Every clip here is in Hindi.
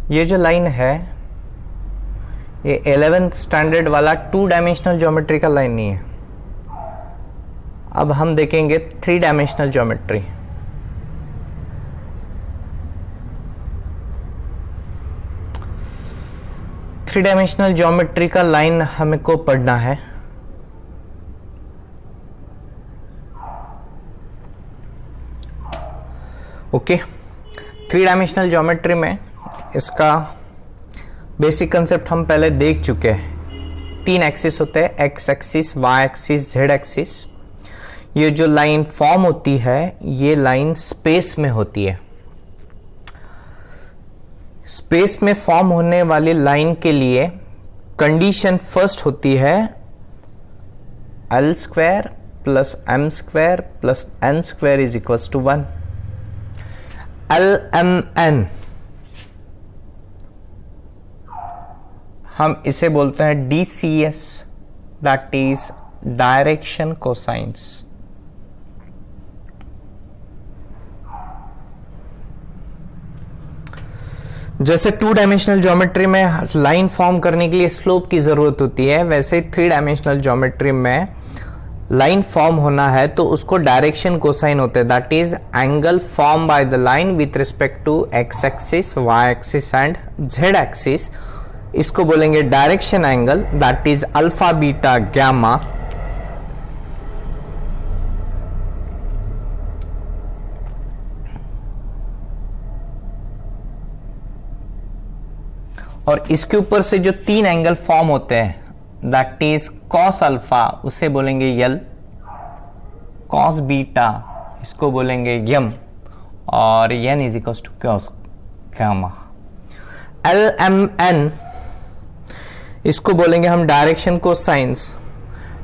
ये जो लाइन है ये 11th स्टैंडर्ड वाला 2 डायमेंशनल ज्योमेट्री का लाइन नहीं है। अब हम देखेंगे 3 dimensional geometry. Three dimensional geometry का लाइन हमको पढ़ना है। ओके, 3 डायमेंशनल ज्योमेट्री में इसका बेसिक कंसेप्ट हम पहले देख चुके हैं। 3 एक्सिस होते हैं, x axis, y axis, z axis. ये जो लाइन फॉर्म होती है ये लाइन स्पेस में होती है। स्पेस में फॉर्म होने वाली लाइन के लिए कंडीशन फर्स्ट होती है L² plus M² plus N² is equal to 1। LMN हम इसे बोलते हैं DCS, that is direction cosines. जैसे 2 डायमेंशनल ज्योमेट्री में लाइन फॉर्म करने के लिए स्लोप की जरूरत होती है, वैसे 3 डायमेंशनल ज्योमेट्री में लाइन फॉर्म होना है तो उसको डायरेक्शन कोसाइन होते हैं, that is angle form by the line with respect to x axis, y axis and z axis. इसको बोलेंगे direction angle, that is alpha, beta, gamma. और इसके ऊपर से जो 3 एंगल फॉर्म होते हैं दैट इज कॉस अल्फा, उसे बोलेंगे यल, कॉस बीटा इसको बोलेंगे यम, और N is equal to cos gamma. LMN इसको बोलेंगे हम direction cosines,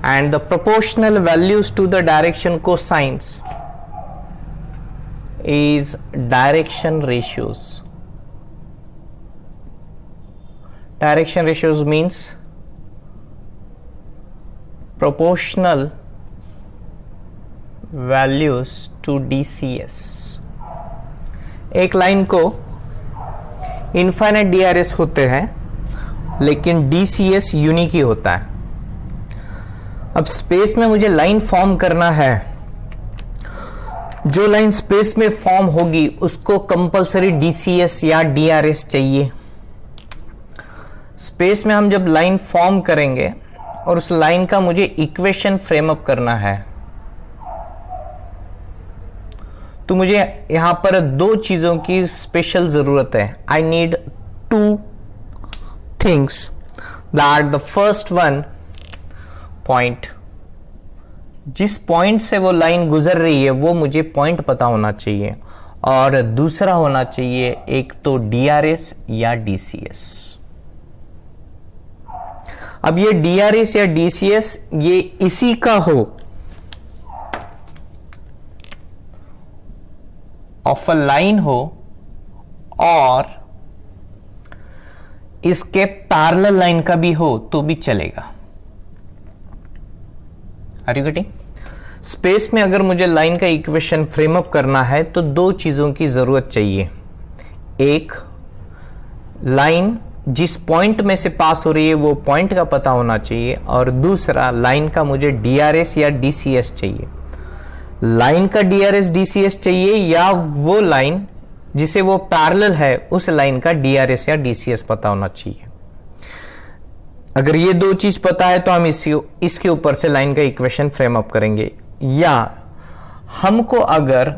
and the proportional values to the direction cosines is direction ratios. Direction ratios means proportional values to DCS। एक लाइन को इनफाइनाइट DRS होते हैं लेकिन DCS यूनिक ही होता है। अब स्पेस में मुझे लाइन फॉर्म करना है, जो लाइन स्पेस में फॉर्म होगी उसको कंपलसरी DCS या DRS चाहिए। स्पेस में हम जब लाइन फॉर्म करेंगे और उस लाइन का मुझे इक्वेशन फ्रेम अप करना है तो मुझे यहां पर 2 चीजों की स्पेशल जरूरत है। I need 2 things, that the first one point, जिस पॉइंट से वो लाइन गुजर रही है वो मुझे पॉइंट पता होना चाहिए, और दूसरा होना चाहिए एक तो DRS या DCS। अब ये DRS या DCS ये इसी का हो, ऑफ अ लाइन हो, और इसके पैरेलल लाइन का भी हो तो भी चलेगा। Are you getting? स्पेस में अगर मुझे लाइन का इक्वेशन फ्रेम अप करना है तो 2 चीजों की जरूरत चाहिए। एक, लाइन जिस पॉइंट में से पास हो रही है वो पॉइंट का पता होना चाहिए, और दूसरा लाइन का मुझे DRS या DCS चाहिए। लाइन का DRS DCS चाहिए या वो लाइन जिसे वो पैरेलल है उस लाइन का DRS या DCS पता होना चाहिए। अगर ये 2 चीज पता है तो हम इसके ऊपर से लाइन का इक्वेशन फ्रेम अप करेंगे। या हमको अगर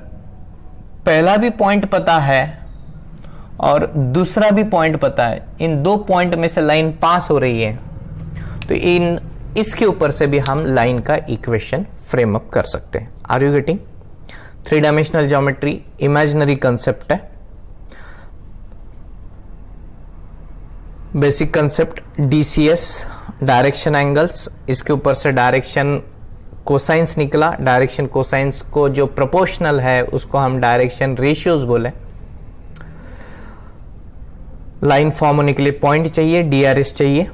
पहला भी पॉइंट पता है और दूसरा भी पॉइंट पता है, इन 2 पॉइंट में से लाइन पास हो रही है तो इसके ऊपर से भी हम लाइन का इक्वेशन फ्रेम अप कर सकते हैं। Are you getting? 3 dimensional geometry imaginary concept है। Basic concept DCS direction angles, इसके ऊपर से डायरेक्शन कोसाइंस निकला। डायरेक्शन कोसाइंस को जो प्रोपोर्शनल है उसको हम डायरेक्शन रेशियोज बोले। लाइन फॉर्म होने के लिए पॉइंट चाहिए, DRS चाहिए।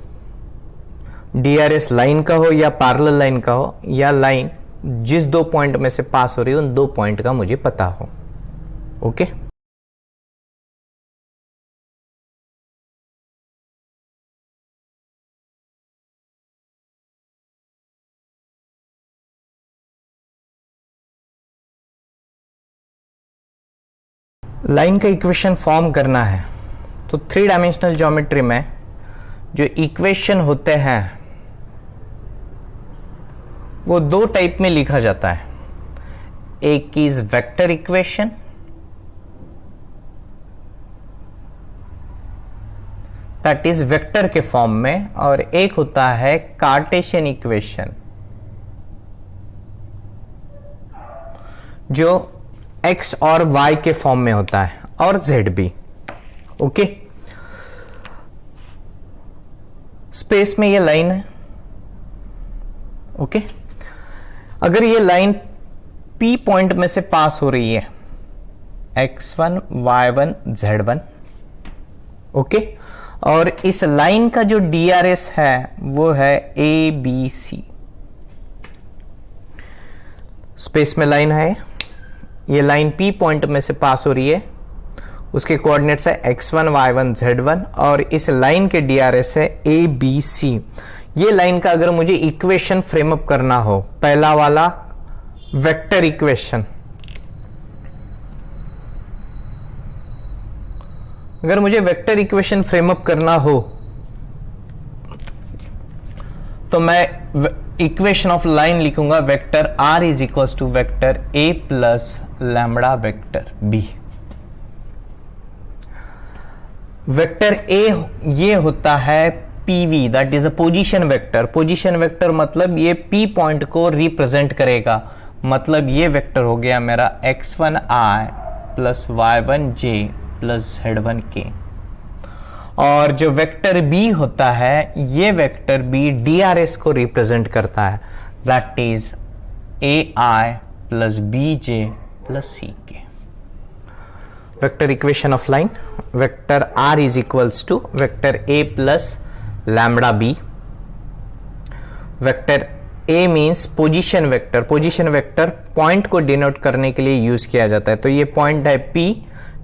DRS लाइन का हो या पैरेलल लाइन का हो, या लाइन जिस 2 पॉइंट में से पास हो रही है उन 2 पॉइंट का मुझे पता हो। ओके। लाइन का इक्वेशन फॉर्म करना है तो थ्री डायमेंशनल ज्योमेट्री में जो इक्वेशन होते हैं वो दो टाइप में लिखा जाता है। एक is vector equation, that is vector के फॉर्म में, और एक होता है कार्टेशियन इक्वेशन जो x और y के फॉर्म में होता है, और z भी। ओके, स्पेस में ये लाइन है। ओके, अगर ये लाइन P पॉइंट में से पास हो रही है, x1 y1 z1, ओके, और इस लाइन का जो DRS है वो है ABC। स्पेस में लाइन है, ये लाइन P पॉइंट में से पास हो रही है, उसके कोऑर्डिनेट्स है x1 y1 z1, और इस लाइन के DRS है ABC। ये लाइन का अगर मुझे इक्वेशन फ्रेम अप करना हो, पहला वाला वेक्टर इक्वेशन, अगर मुझे वेक्टर इक्वेशन फ्रेम अप करना हो तो मैं इक्वेशन ऑफ लाइन लिखूंगा vector R is equals to vector A plus lambda vector B। Vector A ये होता है PV, that is a position vector. Position vector मतलब ये P पॉइंट को रिप्रेजेंट करेगा, मतलब ये वेक्टर हो गया मेरा x1i plus y1j plus z1k। और जो वेक्टर B होता है, ये वेक्टर B DRS को रिप्रेजेंट करता है, that is ai plus bj plus ck। Vector equation of line, vector R is equals to vector A plus lambda B। Vector A means position vector. Position vector point को डिनोट करने के लिए यूज किया जाता है। तो ये पॉइंट है P,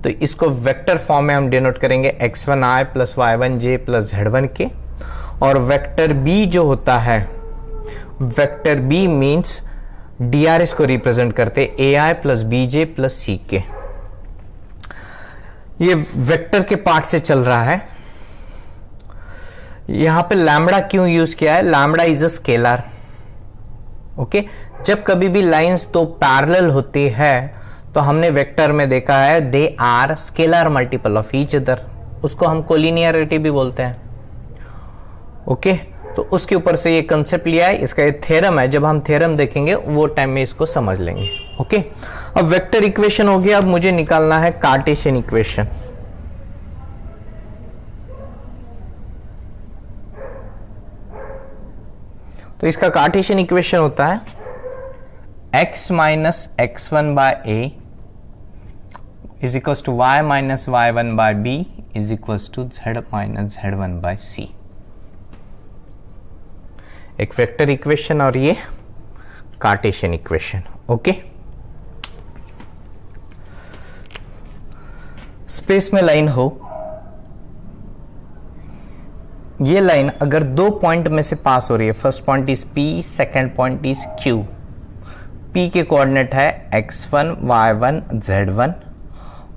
तो इसको वेक्टर फॉर्म में हम डिनोट करेंगे x1i plus y1j plus z1k। और वेक्टर B जो होता है, वेक्टर B मीन्स DRS को रिप्रेजेंट करते ai plus bj plus ck। ये वेक्टर के पार्ट से चल रहा है। यहां पे लैम्बडा क्यों यूज किया है? Lambda is a scalar. Okay, जब कभी भी लाइंस दो पैरेलल होती है तो हमने वेक्टर में देखा है they are scalar multiple of each other, उसको हम कोलिनियरिटी भी बोलते हैं। ओके, तो उसके ऊपर से ये कंसेप्ट लिया है, इसका ये थ्योरम है। जब हम थ्योरम देखेंगे वो टाइम में इसको समझ लेंगे। ओके, अब वेक्टर इक्वेशन हो गया, अब मुझे निकालना है कार्टेशियन इक्वेशन। तो इसका कार्टेशियन इक्वेशन होता है x minus x1 by a is equals to y minus y1 by b is equals to z minus z1 by c। एक वेक्टर इक्वेशन और ये कार्टेशियन इक्वेशन। ओके, स्पेस में लाइन हो, ये लाइन अगर दो पॉइंट में से पास हो रही है, first point is P, second point is Q। P के कोऑर्डिनेट है x1 y1 z1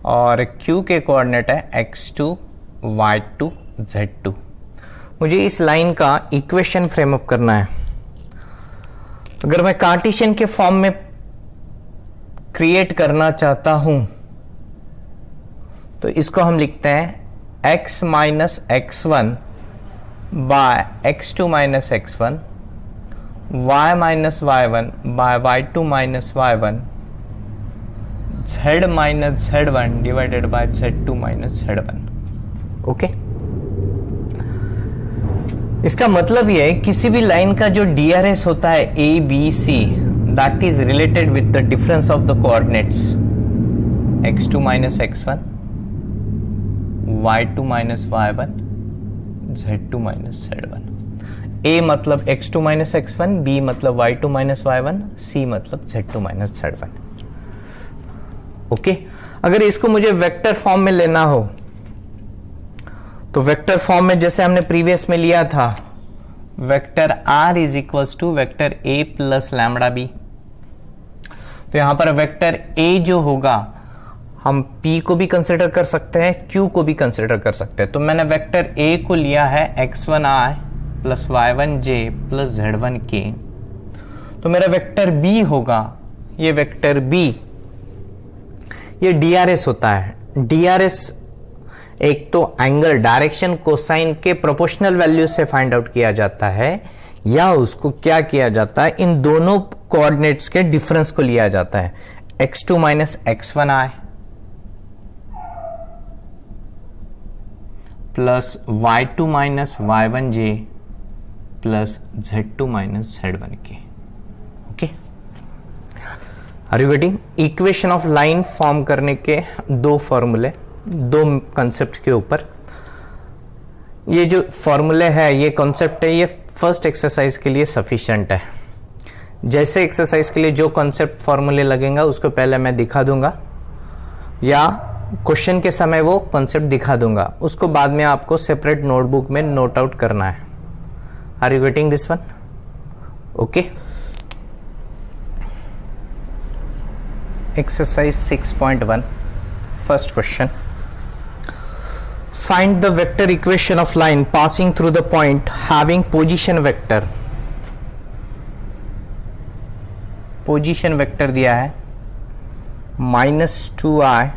और Q के कोऑर्डिनेट है x2 y2 z2। मुझे इस लाइन का इक्वेशन फ्रेम अप करना है। अगर मैं कार्टेशियन के फॉर्म में क्रिएट करना चाहता हूं तो इसको हम लिखते हैं x minus x1 by x2 minus x1, y minus y1 by y2 minus y1, z minus z1 divided by z2 minus z1। Okay, इसका मतलब यह है किसी भी लाइन का जो DRS होता है a b c, that is related with the difference of the coordinates x2 minus x1, y2 minus y1, z2 minus z1। a मतलब x2 माइनस x1, b मतलब y2 माइनस y1, c मतलब z2 माइनस z1। ओके, अगर इसको मुझे वेक्टर फॉर्म में लेना हो तो वेक्टर फॉर्म में जैसे हमने प्रीवियस में लिया था, vector r is equals to vector a plus lambda b। तो यहां पर वेक्टर a जो होगा, हम P को भी कंसिडर कर सकते हैं, Q को भी कंसिडर कर सकते हैं। तो मैंने वेक्टर A को लिया है x1i plus y1j plus z1k। तो मेरा वेक्टर B होगा, ये वेक्टर B, ये DRS होता है। DRS एक तो एंगल, डायरेक्शन, कोसाइन के प्रोपोर्शनल वैल्यू से फाइंड आउट किया जाता है, या उसको क्या किया जाता है, इन दोनों कोऑर्डिनेट्स के डिफरेंस को लिया जाता है। x2 minus x1i plus y2 minus y1j plus z2 minus z1k। Okay, are you getting? Equation of line form करने के दो फॉर्मूले, दो कंसेप्ट के ऊपर। ये जो फॉर्मूले है, ये कॉन्सेप्ट है, ये फर्स्ट एक्सरसाइज के लिए सफिशिएंट है। जैसे एक्सरसाइज के लिए जो कॉन्सेप्ट फॉर्मूले लगेगा उसको पहले मैं दिखा दूंगा, या क्वेश्चन के समय वो कॉन्सेप्ट दिखा दूंगा, उसको बाद में आपको सेपरेट नोटबुक में नोट आउट करना है। Are you getting this one? Okay, exercise 6.1, first question. Find the vector equation of line passing through the point having position vector. Position vector दिया है -2i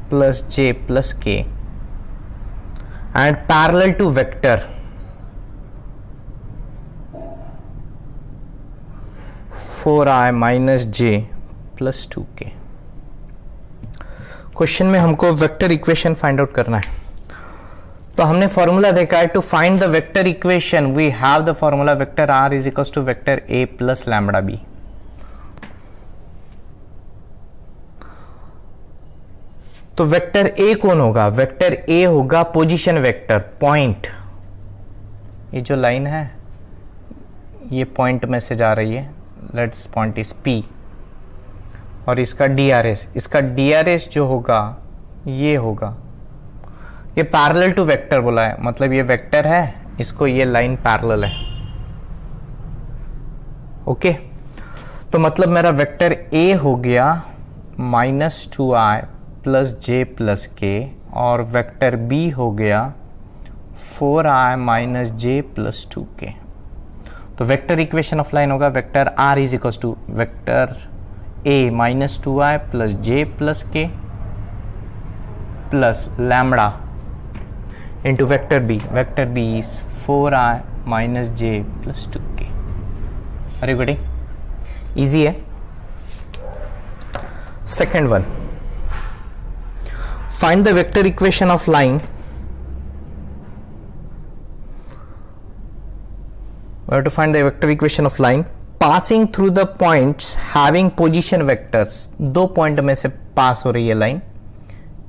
plus j plus k and parallel to vector 4i minus j plus 2k। Question में हमको वेक्टर इक्वेशन फाइंड आउट करना है। तो हमने फॉर्मूला देखा है, to find the vector equation we have the formula vector r is equal to vector a plus lambda b। तो वेक्टर a कौन होगा? वेक्टर a होगा पोजीशन वेक्टर, पॉइंट। ये जो लाइन है ये पॉइंट में से जा रही है, लेट्स पॉइंट इज p, और इसका DRS जो होगा ये होगा, ये पैरेलल टू वेक्टर बोला है, मतलब ये वेक्टर है, इसको ये लाइन पैरेलल है। ओके, तो मतलब मेरा वेक्टर A हो गया -2i plus j plus k, और वेक्टर B हो गया 4i minus j plus 2k। तो वेक्टर इक्वेशन ऑफ लाइन होगा vector R is equal to vector A -2i plus j plus k plus lambda into vector B। Vector B is 4i minus j plus 2k। Are you getting? Easy है। Second one, find the vector equation of line. We have to find the vector equation of line passing through the points having position vectors। दो पॉइंट में से पास हो रही है लाइन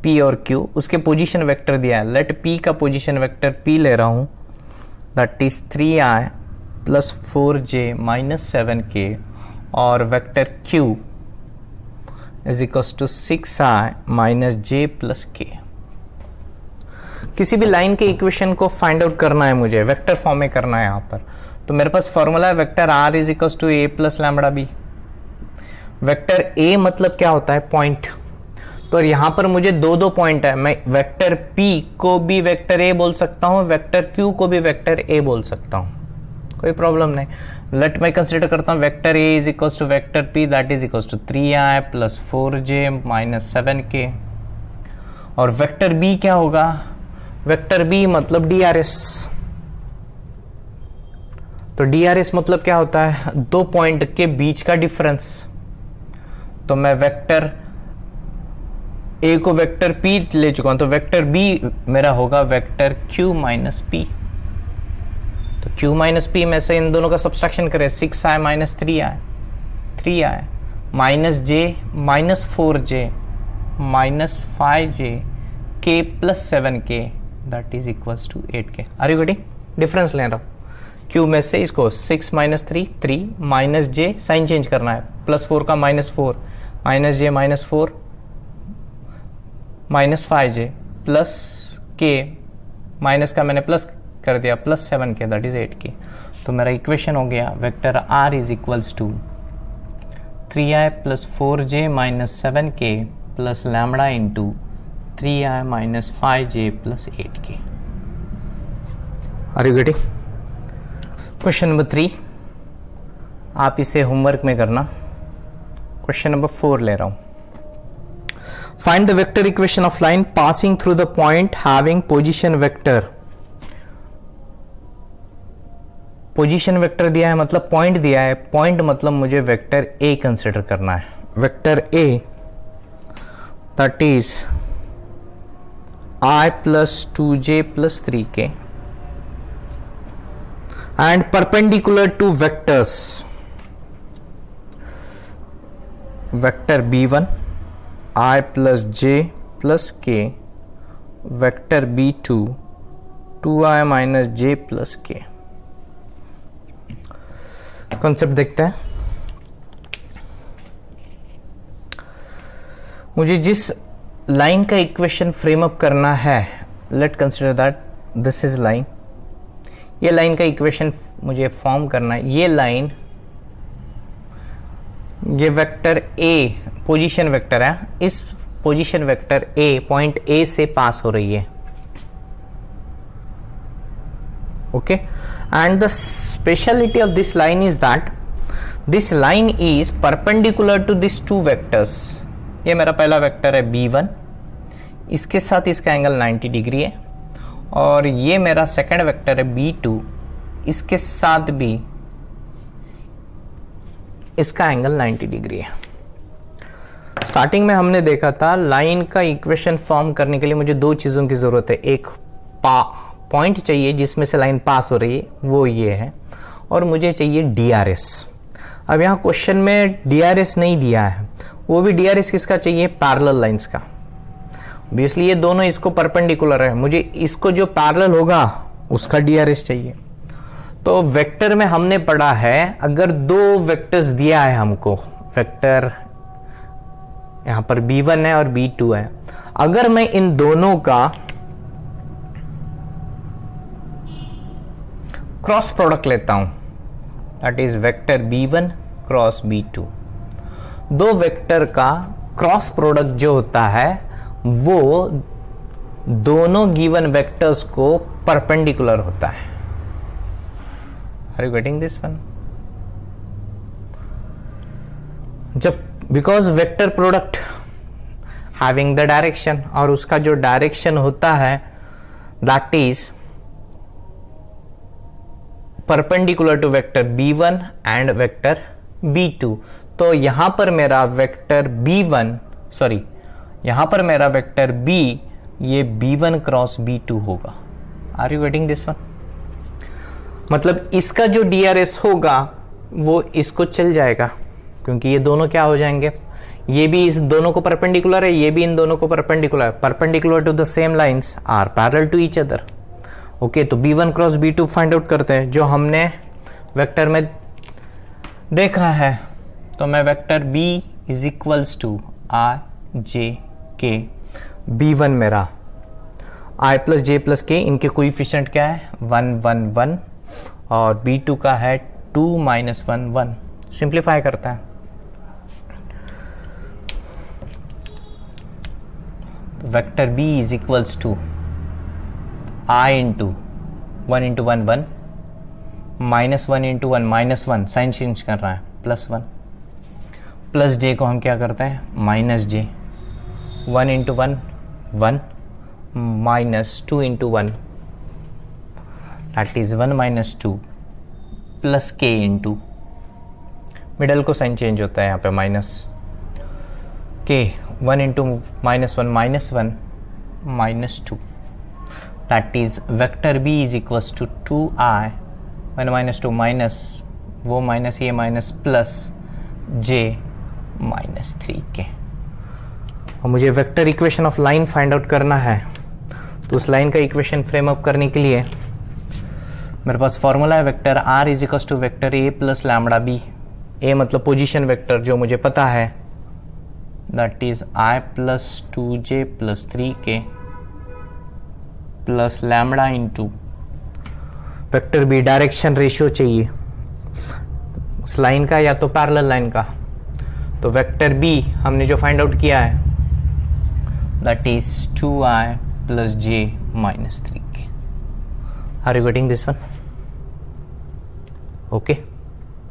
P और Q, उसके पोजीशन वेक्टर दिया है। लेट P का पोजीशन वेक्टर P ले रहा हूं, that is 3i plus 4j minus 7k, और vector Q is equal to 6i minus j plus k। किसी भी लाइन के इक्वेशन को फाइंड आउट करना है मुझे, वेक्टर फॉर्म में करना है यहाँ पर। तो मेरे पास फॉर्मूला है vector r is equal to a plus lambda b। Vector a मतलब क्या होता है? पॉइंट। तो यहां पर मुझे दो पॉइंट है, मैं वेक्टर p को भी वेक्टर a बोल सकता हूं, वेक्टर q को भी वेक्टर a बोल सकता हूं, कोई प्रॉब्लम नहीं। लेट मैं कंसिडर करता हूं vector a is equal to vector p, that is equal to 3i plus 4j minus 7k, और वेक्टर b क्या होगा? वेक्टर b मतलब DRS। तो DRS मतलब क्या होता है? दो पॉइंट के बीच का डिफरेंस। तो मैं वेक्टर A को वेक्टर P ले चुका हूं, तो वेक्टर B मेरा होगा वेक्टर Q माइनस P। तो Q माइनस P में से इन दोनों का सब्सट्रैक्शन करें, 6i minus 3i minus j minus 4j minus 5j k plus 7k, that is equal to 8k। Are you getting? Difference ले रहा हूं Q में से, इसको 6 minus 3 minus j, sign change करना है, प्लस 4 का -4 minus j minus 4 minus 5j plus k, minus का मैंने प्लस कर दिया, plus 7k, that is 8k। तो मेरा इक्वेशन हो गया vector r is equals to 3i plus 4j minus 7k plus lambda into 3i minus 5j plus 8k। Are you getting? Question number 3 आप इसे होमवर्क में करना। क्वेश्चन नंबर 4 ले रहा हूं। Find the vector equation of line passing through the point having position vector. Position vector दिया है मतलब पॉइंट दिया है, पॉइंट मतलब मुझे वेक्टर ए कंसिडर करना है। Vector A that is i plus 2j plus 3k and perpendicular to vectors vector b1 I plus j plus k, vector b2 2i minus j plus k। Concept देखते हैं। मुझे जिस लाइन का इक्वेशन फ्रेम अप करना है, late consider that this is line. ये लाइन का इक्वेशन मुझे फॉर्म करना है। ये लाइन, ये वेक्टर ए पोजीशन वेक्टर है, इस position vector A point A से पास हो रही है। Okay, and the speciality of this line is that this line is perpendicular to this two vectors. ये मेरा पहला वेक्टर है b1, इसके साथ इसका एंगल 90 डिग्री है, और ये मेरा सेकंड वेक्टर है b2, इसके साथ भी इसका एंगल 90 डिग्री है। स्टार्टिंग में हमने देखा था लाइन का इक्वेशन फॉर्म करने के लिए मुझे दो चीज़ों की ज़रूरत है। एक पॉइंट चाहिए जिसमें से लाइन पास हो रही है, वो ये है, और मुझे चाहिए DRS। अब यहाँ क्वेश्चन में DRS नहीं दिया है, वो भी DRS किसका चाहिए? पैरेलल लाइंस का। ऑब्वियसली ये दोनों इसको परपेंडिकुलर है, मुझे इसको जो पैरेलल होगा उसका DRS चाहिए। तो वेक्टर में हमने पढ़ा है, अगर दो वेक्टर्स दिया है हमको, वेक्टर यहां पर b1 है और b2 है, अगर मैं इन दोनों का क्रॉस प्रोडक्ट लेता हूं, that is vector b1 cross b2, दो वेक्टर का क्रॉस प्रोडक्ट जो होता है वो दोनों गिवन वेक्टर्स को परपेंडिकुलर होता है। Are you getting this one? जब because vector product having the direction, और उसका जो डायरेक्शन होता है that is perpendicular to vector b1 and vector b2। तो यहां पर मेरा वेक्टर b1, सॉरी यहां पर मेरा वेक्टर b, ये b1 क्रॉस b2 होगा। Are you getting this one? मतलब इसका जो DRS होगा वो इसको चल जाएगा, क्योंकि ये दोनों क्या हो जाएंगे, ये भी इस दोनों को परपेंडिकुलर है, ये भी इन दोनों को परपेंडिकुलर है। Perpendicular to the same lines are parallel to each other. Okay, तो b1 cross b2 find out करते हैं, जो हमने वेक्टर में देखा है। तो मैं vector b is equals to i j k, b1 मेरा i plus j plus k, इनके कोएफिशिएंट क्या है? 1 1 1, और b2 का है 2 माइनस 1 1। सिंप्लीफाई करता है तो vector b is equals to i into 1 into 1 1, minus 1 into 1 minus 1, sign change कर रहा है, प्लस 1, प्लस j को हम क्या करते हैं? Minus j, 1 into 1 1, minus 2 into 1 that is 1 minus 2, plus k into, middle को साइन चेंज होता है यहाँ पे, minus k, 1 into minus 1 minus 1 minus 2, that is vector b is equals to 2i, 1 minus 2 minus, वो माइनस ये minus, plus j minus 3k। और मुझे vector equation of line find out करना है, तो उस लाइन का इक्वेशन फ्रेम अप करने के लिए मेरे पास फॉर्मूला है vector r is equals to vector a plus lambda b। a मतलब पोजीशन वेक्टर जो मुझे पता है, that is i plus 2j plus 3k plus lambda into vector b, direction ratio चाहिए लाइन का या तो पैरेलल लाइन का। तो वेक्टर b हमने जो फाइंड आउट किया है that is 2i plus j minus 3k. Are you getting this one? Okay.